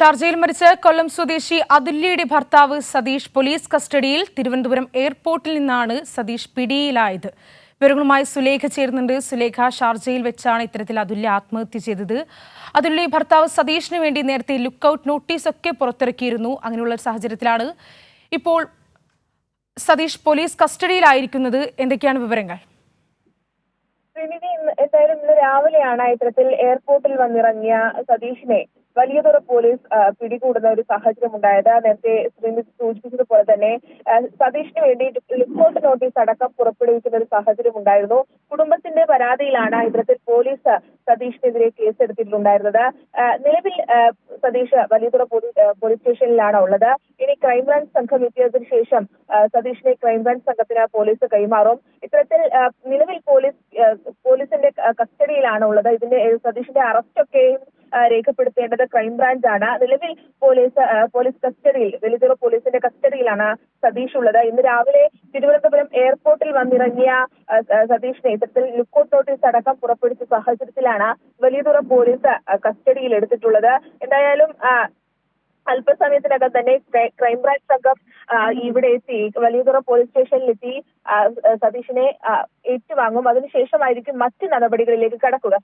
ഷാർജയിൽ മരിച്ച കൊല്ലം സ്വദേശി അതുല്യയുടെ ഭർത്താവ് സതീഷ് പോലീസ് കസ്റ്റഡിയിൽ. തിരുവനന്തപുരം എയർപോർട്ടിൽ നിന്നാണ് സതീഷ് പിടിയിലായത്. വിവരങ്ങളുമായി സുലേഖ ചേരുന്നുണ്ട്. സുലേഖ, ഷാർജയിൽ വെച്ചാണ് ഇത്തരത്തിൽ അതുല്യ ആത്മഹത്യ ചെയ്തത്. അതുല്യ ഭർത്താവ് സതീഷിന് വേണ്ടി നേരത്തെ ലുക്കൌട്ട് നോട്ടീസൊക്കെ പുറത്തിറക്കിയിരുന്നു. അങ്ങനെയുള്ള സാഹചര്യത്തിലാണ് ഇപ്പോൾ സതീഷ് പോലീസ് കസ്റ്റഡിയിലായിരിക്കുന്നത്. എന്തൊക്കെയാണ് വിവരങ്ങൾ? എന്തായാലും ഇന്ന് രാവിലെയാണ് ഇത്തരത്തിൽ എയർപോർട്ടിൽ വന്നിറങ്ങിയ സതീഷിനെ വലിയതുറ പോലീസ് പിടികൂടുന്ന ഒരു സാഹചര്യം ഉണ്ടായത്. നേരത്തെ ശ്രീനിധി സൂചിപ്പിച്ചതുപോലെ തന്നെ സതീഷിന് വേണ്ടി ലുക്കൌട്ട് നോട്ടീസ് അടക്കം പുറപ്പെടുവിക്കുന്ന ഒരു സാഹചര്യം ഉണ്ടായിരുന്നു. കുടുംബത്തിന്റെ പരാതിയിലാണ് ഇത്തരത്തിൽ പോലീസ് സതീഷിനെതിരെ കേസെടുത്തിട്ടുണ്ടായിരുന്നത്. നിലവിൽ സതീഷ് വലിയതുറ പോലീസ് സ്റ്റേഷനിലാണ് ഉള്ളത്. ഇനി ക്രൈംബ്രാഞ്ച് സംഘം എത്തിയതിനു ശേഷം സതീഷിനെ ക്രൈംബ്രാഞ്ച് സംഘത്തിന് പോലീസ് കൈമാറും. ഇത്തരത്തിൽ നിലവിൽ പോലീസിന്റെ കസ്റ്റഡിയിലാണ് ഉള്ളത്. ഇതിന്റെ സതീഷിന്റെ അറസ്റ്റൊക്കെയും രേഖപ്പെടുത്തേണ്ടത് ക്രൈംബ്രാഞ്ച് ആണ്. നിലവിൽ പോലീസ് കസ്റ്റഡിയിൽ, വലിയതുറ പോലീസിന്റെ കസ്റ്റഡിയിലാണ് സതീഷ് ഉള്ളത്. ഇന്ന് രാവിലെ തിരുവനന്തപുരം എയർപോർട്ടിൽ വന്നിറങ്ങിയ സതീഷിനെ ഇത്തരത്തിൽ ലുക്കൌട്ട് നോട്ടീസ് അടക്കം പുറപ്പെടുവിച്ച സാഹചര്യത്തിലാണ് വലിയതുറ പോലീസ് കസ്റ്റഡിയിൽ എടുത്തിട്ടുള്ളത്. എന്തായാലും അല്പസമയത്തിനകം തന്നെ ക്രൈംബ്രാഞ്ച് സംഘം ഇവിടെ എത്തി വലിയതുറ പോലീസ് സ്റ്റേഷനിലെത്തി സതീഷിനെ ഏറ്റുവാങ്ങും. അതിനുശേഷമായിരിക്കും മറ്റ് നടപടികളിലേക്ക് കടക്കുക.